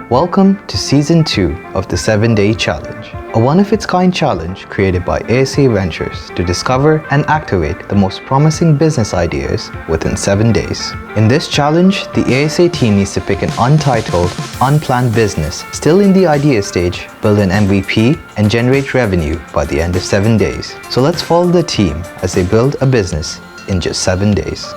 Welcome to Season 2 of the 7-Day Challenge, a one-of-its-kind challenge created by ASA Ventures to discover and activate the most promising business ideas within 7 days. In this challenge, the ASA team needs to pick an untitled, unplanned business still in the idea stage, build an MVP, and generate revenue by the end of 7 days. So let's follow the team as they build a business in just 7 days.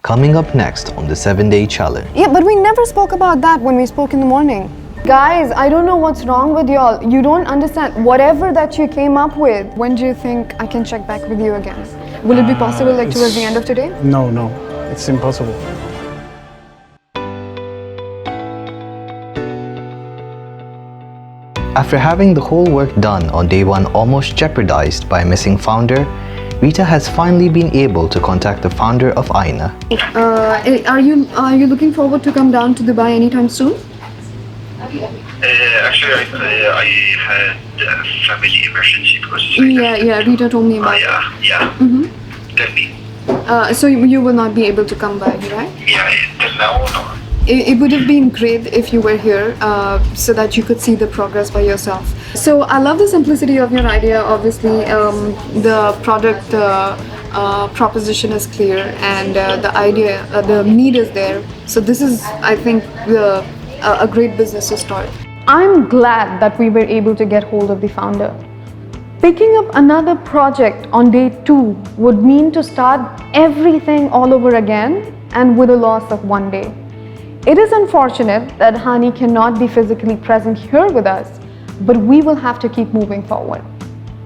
Coming up next on the 7-Day Challenge. Yeah, but we never spoke about that when we spoke in the morning. Guys, I don't know what's wrong with y'all. You don't understand. Whatever that you came up with, when do you think I can check back with you again? Will it be possible towards the end of today? No, it's impossible. After having the whole work done on day one almost jeopardized by a missing founder, Rita has finally been able to contact the founder of Eyena. Are you looking forward to come down to Dubai anytime soon? Actually, I had a family emergency because Yeah, Rita told me about yeah. Tell me. So you will not be able to come by, right? Yeah, till now, no. It would have been great if you were here so that you could see the progress by yourself. So I love the simplicity of your idea. Obviously, the product proposition is clear and the idea, the need is there. So this is, I think, a great business to start. I'm glad that we were able to get hold of the founder. Picking up another project on day 2 would mean to start everything all over again and with a loss of 1 day. It is unfortunate that Hani cannot be physically present here with us, but we will have to keep moving forward.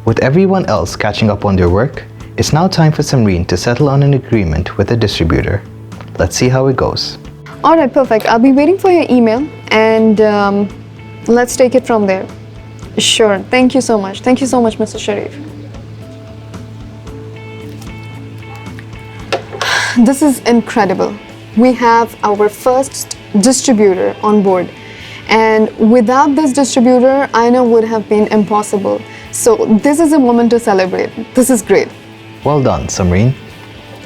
With everyone else catching up on their work, it's now time for Samreen to settle on an agreement with a distributor. Let's see how it goes. Alright, perfect. I'll be waiting for your email and let's take it from there. Sure. Thank you so much. Thank you so much, Mr. Sharif. This is incredible. We have our first distributor on board, and without this distributor, Eyena would have been impossible. So this is a moment to celebrate. This is great. Well done, Samreen.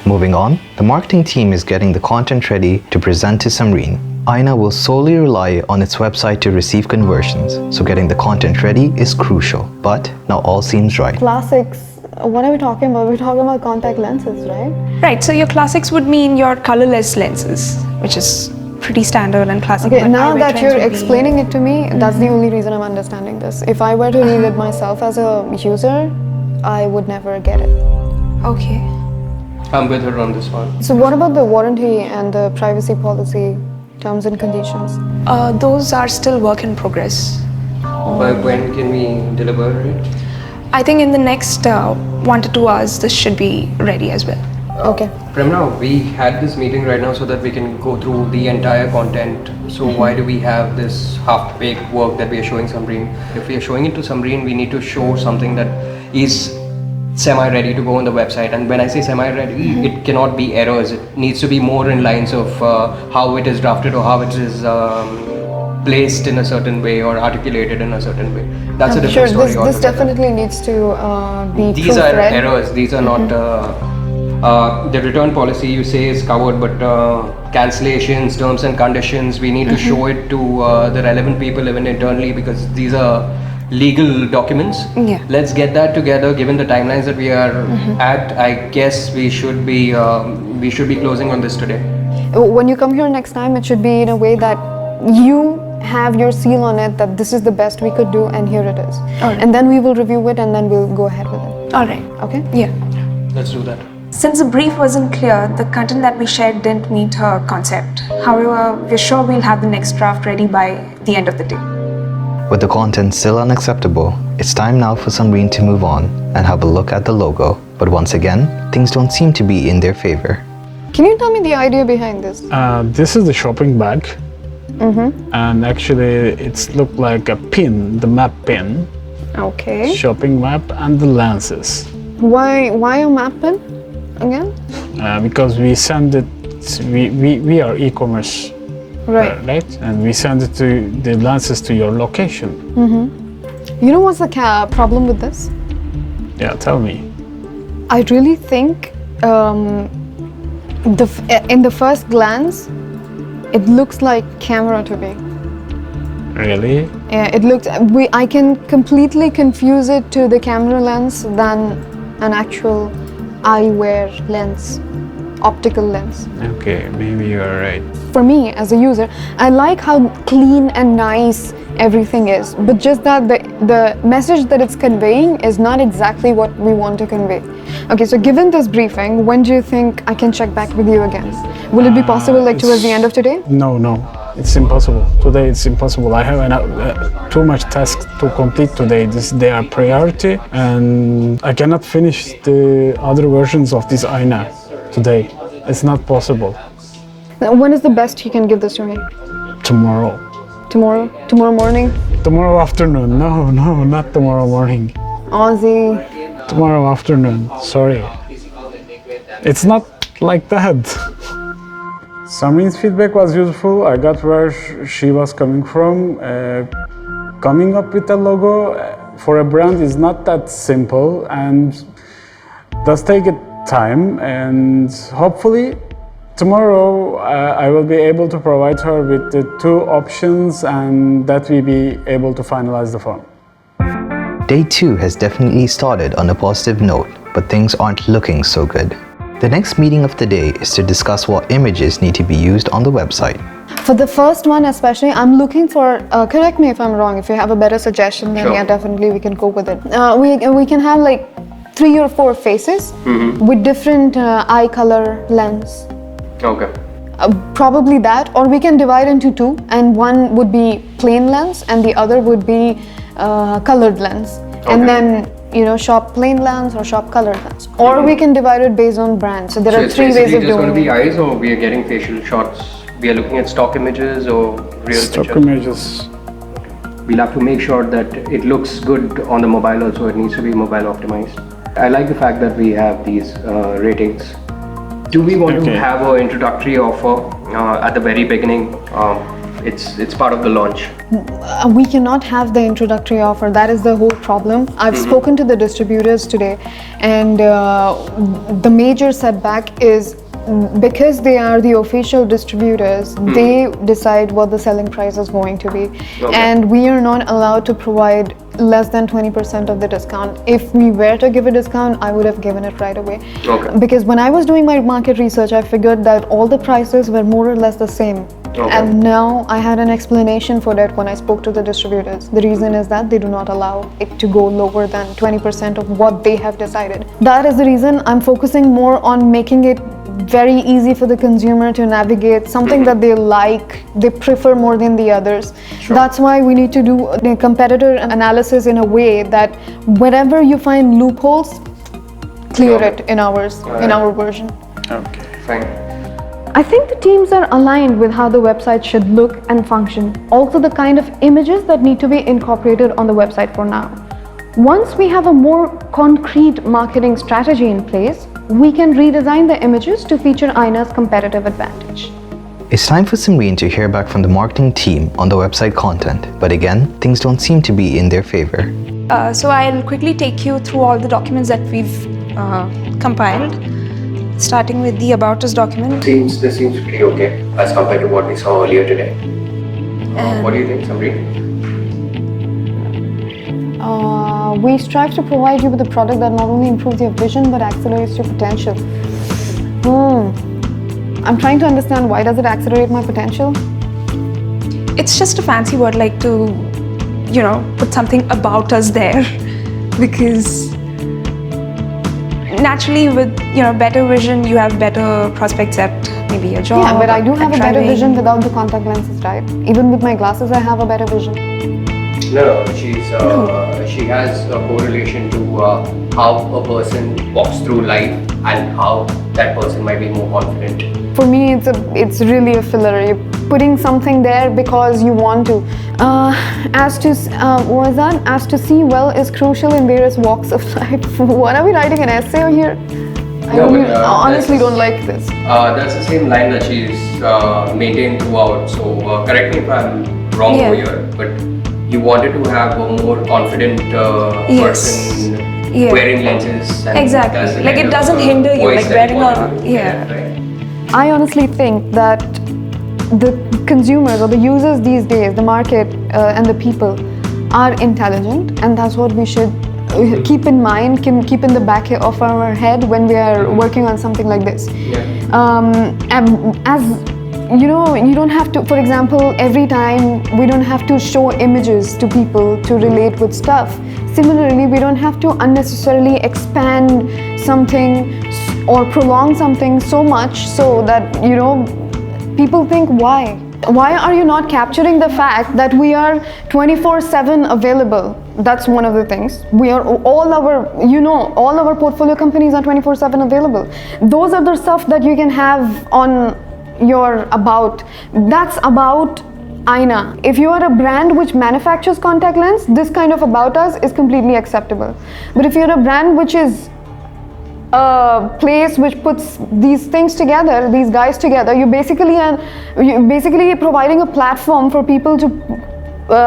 Moving on, the marketing team is getting the content ready to present to Samreen. Eyena will solely rely on its website to receive conversions, so getting the content ready is crucial. But now all seems right. Classics. What are we talking about? We're talking about contact lenses, right? Right, so your classics would mean your colorless lenses, which is pretty standard and classic. Okay, now that you're explaining it to me, that's the only reason I'm understanding this. If I were to read it myself as a user, I would never get it. Okay. I'm with her on this one. So what about the warranty and the privacy policy terms and conditions? Those are still work in progress. But when can we deliver it? I think in the next 1 to 2 hours, this should be ready as well. Okay. Premna, we had this meeting right now so that we can go through the entire content. So why do we have this half-baked work that we are showing Samreen? If we are showing it to Samreen, we need to show something that is semi-ready to go on the website. And when I say semi-ready, it cannot be errors. It needs to be more in lines of how it is drafted or how it is placed in a certain way or articulated in a certain way. That's a different story This altogether. definitely needs to be These are proofread. errors. These are not the return policy you say is covered, but cancellations, terms and conditions, we need to show it to the relevant people even internally because these are legal documents. Yeah. Let's get that together. Given the timelines that we are at, I guess we should be closing on this today. When you come here next time, it should be in a way that you have your seal on it that this is the best we could do and here it is. Alright. And then we will review it and then we'll go ahead with it. All right. Okay? Yeah. Let's do that. Since the brief wasn't clear, the content that we shared didn't meet her concept. However, we're sure we'll have the next draft ready by the end of the day. With the content still unacceptable, it's time now for Samreen to move on and have a look at the logo. But once again, things don't seem to be in their favor. Can you tell me the idea behind this? This is the shopping bag. And actually it's looked like a pin, the map pin, Okay. shopping map, and the lenses. Why a map pen again? Because we send it, we are e-commerce, Right. right? And we send it to the lenses to your location. You know what's the problem with this? Yeah, tell me. I really think in the first glance, It looks like camera to me. Really? Yeah, it looks. I can completely confuse it to the camera lens than an actual eyewear lens, optical lens. Okay, maybe you're right. For me, as a user, I like how clean and nice everything is, but just that the message that it's conveying is not exactly what we want to convey. Okay, so given this briefing, when do you think I can check back with you again? Will it be possible like towards the end of today? No, it's impossible. Today it's impossible. I have too much tasks to complete today. They are priority, and I cannot finish the other versions of this Eyena today. It's not possible. When is the best you can give this to me? Tomorrow. Tomorrow? Tomorrow morning? Tomorrow afternoon. No, not tomorrow morning. Ozzy. Tomorrow afternoon. Sorry. It's not like that. Samreen's feedback was useful. I got where she was coming from. Coming up with a logo for a brand is not that simple and does take time. And hopefully tomorrow I will be able to provide her with the 2 options, and that we be able to finalize the phone. Day 2 has definitely started on a positive note, but things aren't looking so good. The next meeting of the day is to discuss what images need to be used on the website. For the first one especially, I'm looking for, correct me if I'm wrong, if you have a better suggestion, then Sure. yeah, definitely we can go with it. We can have like 3 or 4 faces with different eye color lens. Okay. Probably that, or we can divide into 2, and one would be plain lens and the other would be colored lens. And then, shop plain lens or shop colored lens. Or we can divide it based on brand. So there are 3 ways of just going to doing be it. eyes, or we are getting facial shots? We are looking at stock images or real Stock pictures? images. We'll have to make sure that it looks good on the mobile also. It needs to be mobile optimized. I like the fact that we have these ratings. Do we want to have an introductory offer at the very beginning? It's part of the launch. We cannot have the introductory offer. That is the whole problem. I've spoken to the distributors today, and the major setback is because they are the official distributors, they decide what the selling price is going to be. And we are not allowed to provide less than 20% of the discount. If we were to give a discount, I would have given it right away. Because when I was doing my market research, I figured that all the prices were more or less the same. And now I had an explanation for that when I spoke to the distributors. The reason is that they do not allow it to go lower than 20% of what they have decided. That is the reason I'm focusing more on making it very easy for the consumer to navigate, something that they like, they prefer more than the others. That's why we need to do the competitor analysis in a way that whenever you find loopholes, clear it in ours, in our version. Okay. Fine. I think the teams are aligned with how the website should look and function. Also the kind of images that need to be incorporated on the website for now. Once we have a more concrete marketing strategy in place, we can redesign the images to feature Eyena's competitive advantage. It's time for Samreen to hear back from the marketing team on the website content, but again, things don't seem to be in their favor. So I'll quickly take you through all the documents that we've compiled, starting with the About Us document. This seems pretty okay as compared to what we saw earlier today. What do you think, Samreen? We strive to provide you with a product that not only improves your vision but accelerates your potential. I'm trying to understand, why does it accelerate my potential? It's just a fancy word like to, put something about us there, because naturally with, better vision, you have better prospects at maybe a job. Yeah, but I do have a better driving. vision without the contact lenses, right? Even with my glasses, I have a better vision. No, she has a correlation to how a person walks through life and how that person might be more confident. For me, it's really a filler. You're putting something there because you want to. As to see well is crucial in various walks of life. What are we writing, an essay here? I honestly don't like this. That's the same line that she's maintained throughout. So correct me if I'm wrong over here, but you wanted to have a more confident person wearing lenses. And exactly. Like it doesn't hinder you, like wearing a right? I honestly think that the consumers or the users these days, the market and the people are intelligent, and that's what we should keep in mind, keep in the back of our head when we are working on something like this. As you know, you don't have to, for example, every time we don't have to show images to people to relate with stuff. Similarly, we don't have to unnecessarily expand something or prolong something so much so that, you know, people think, why? Why are you not capturing the fact that we are 24/7 available? That's one of the things. We are all our portfolio companies are 24/7 available. Those are the stuff that you can have on your about. That's about Eyena. If you are a brand which manufactures contact lens, this kind of about us is completely acceptable. But if you're a brand which is a place which puts these things together, these guys together, you're basically providing a platform for people to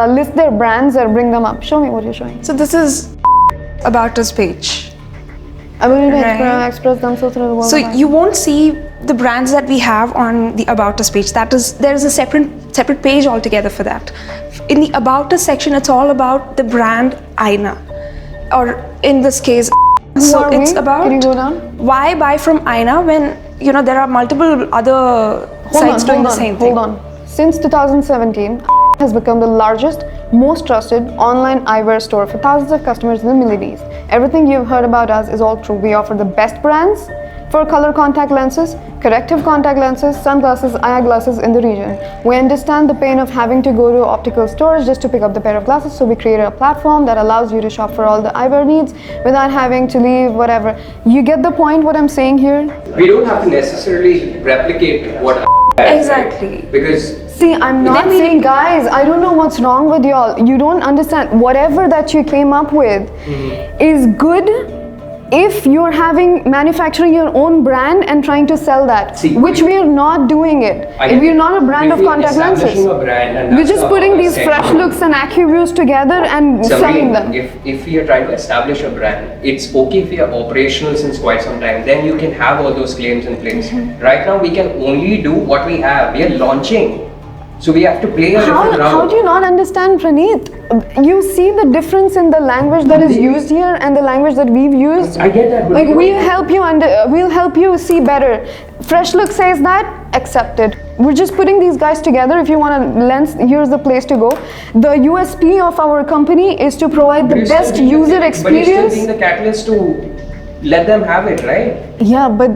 list their brands or bring them up. Show me what you're showing. So this is about us page. I will Right. express themselves through the world. So you won't see the brands that we have on the About Us page. There is a separate page altogether for that. In the About Us section, it's all about the brand Eyena, or in this case. So are it's we? about Can you go down? why buy from Eyena when there are multiple other sites doing the same thing. Hold on. Since 2017, has become the largest, most trusted online eyewear store for thousands of customers in the Middle East. Everything you've heard about us is all true. We offer the best brands for color contact lenses, corrective contact lenses, sunglasses, eyeglasses in the region. We understand the pain of having to go to optical stores just to pick up the pair of glasses, so we created a platform that allows you to shop for all the eyewear needs without having to leave, whatever. You get the point what I'm saying here? We don't have to necessarily replicate what Exactly. because See, I'm not saying, guys, I don't know what's wrong with y'all. You don't understand. Whatever that you came up with is good if you're manufacturing your own brand and trying to sell that, which we are not doing it. We're not a brand of contact lenses. We're just putting these fresh looks and AccuViews together and selling them. If we are trying to establish a brand, it's okay if we are operational since quite some time. Then you can have all those claims in place. Right now, we can only do what we have. We are launching. So we have to play a different route. How do you not understand, Praneeth? You see the difference in the language that is used here and the language that we've used? I get that. Like, we'll help you see better. Fresh Look says that, accepted. We're just putting these guys together. If you want a lens, here's the place to go. The USP of our company is to provide the best user experience. But you're still being the catalyst to let them have it, right? Yeah, but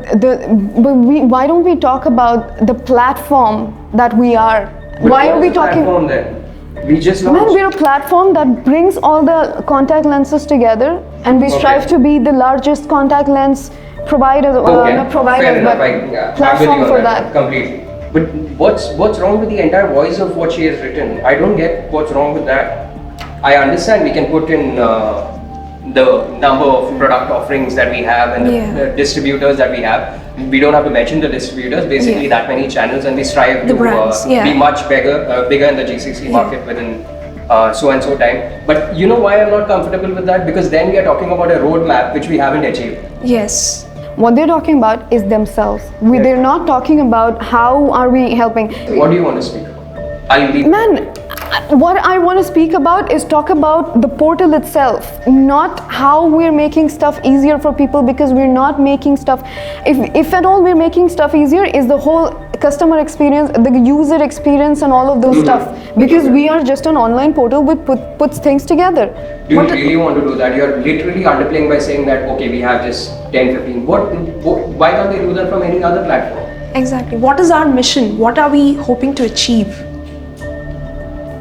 why don't we talk about the platform that we are? But why are we what's the talking? platform then? We just launched. Man, we're a platform that brings all the contact lenses together, and we strive to be the largest contact lens provider, not provider, fair enough. but platform for that. Completely. But what's wrong with the entire voice of what she has written? I don't get what's wrong with that. I understand we can put in the number of product offerings that we have and the distributors that we have. We don't have to mention the distributors, basically that many channels, and we strive to be much bigger in the GCC market within so and so time. But you know why I'm not comfortable with that? Because then we are talking about a roadmap which we haven't achieved. Yes. What they're talking about is themselves. They're not talking about how are we helping. What do you want to speak about? I'll leave. Man, what I want to speak about is talk about the portal itself, not how we're making stuff easier for people, because we're not making stuff. If at all we're making stuff easier, is the whole customer experience, the user experience, and all of those stuff. Because we are just an online portal which puts things together. Do you really want to do that? You're literally underplaying by saying that, okay, we have just 10, 15. Why can't they do that from any other platform? Exactly. What is our mission? What are we hoping to achieve?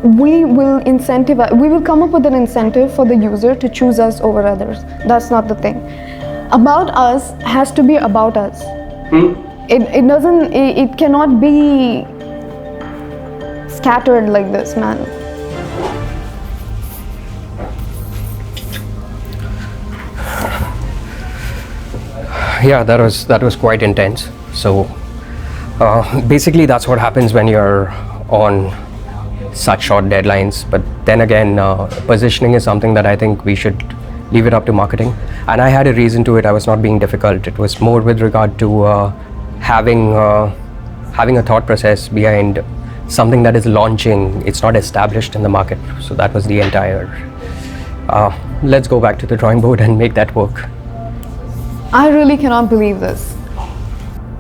We will come up with an incentive for the user to choose us over others. That's not the thing. About us has to be about us. It cannot be scattered like this, man. Yeah, that was quite intense. So basically that's what happens when you're on such short deadlines. But then again, positioning is something that I think we should leave it up to marketing. And I had a reason to it. I was not being difficult. It was more with regard to having a thought process behind something that is launching, it's not established in the market. So that was the entire, let's go back to the drawing board and make that work. I really cannot believe this.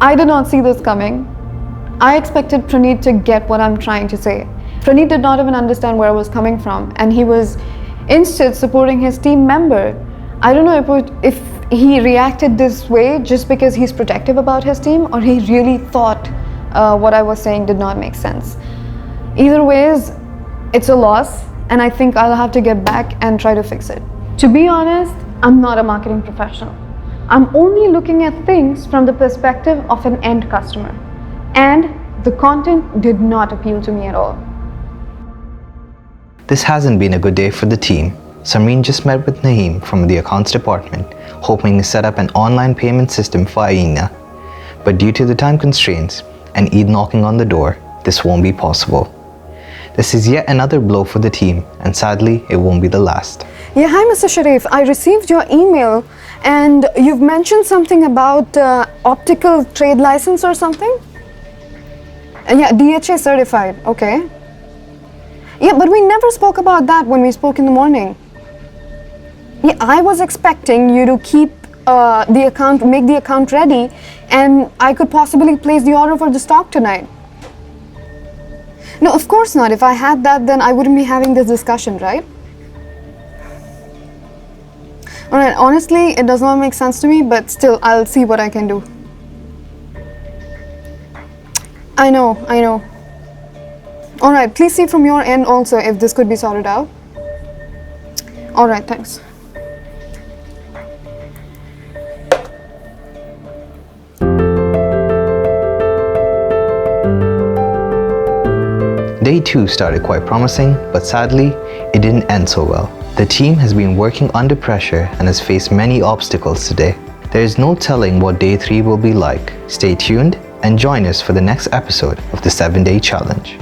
I did not see this coming. I expected Praneeth to get what I'm trying to say. Praneeth did not even understand where I was coming from, and he was instead supporting his team member. I don't know if he reacted this way just because he's protective about his team, or he really thought what I was saying did not make sense. Either ways, it's a loss, and I think I'll have to get back and try to fix it. To be honest, I'm not a marketing professional. I'm only looking at things from the perspective of an end customer, and the content did not appeal to me at all. This hasn't been a good day for the team. Samreen just met with Naeem from the accounts department, hoping to set up an online payment system for Eyena. But due to the time constraints and Eid knocking on the door, this won't be possible. This is yet another blow for the team, and sadly, it won't be the last. Yeah, hi Mr. Sharif. I received your email and you've mentioned something about optical trade license or something? Yeah, DHA certified, okay. Yeah, but we never spoke about that when we spoke in the morning. Yeah, I was expecting you to keep the account, make the account ready, and I could possibly place the order for the stock tonight. No, of course not. If I had that, then I wouldn't be having this discussion, right? Alright, honestly, it does not make sense to me, but still, I'll see what I can do. I know. Alright, please see from your end also if this could be sorted out. Alright, thanks. Day 2 started quite promising, but sadly, it didn't end so well. The team has been working under pressure and has faced many obstacles today. There is no telling what Day 3 will be like. Stay tuned and join us for the next episode of the 7-Day Challenge.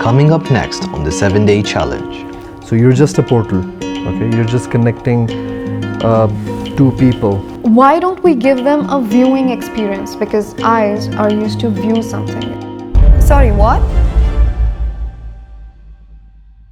Coming up next on the 7-Day Challenge. So you're just a portal, okay? You're just connecting two people. Why don't we give them a viewing experience? Because eyes are used to view something. Sorry, what?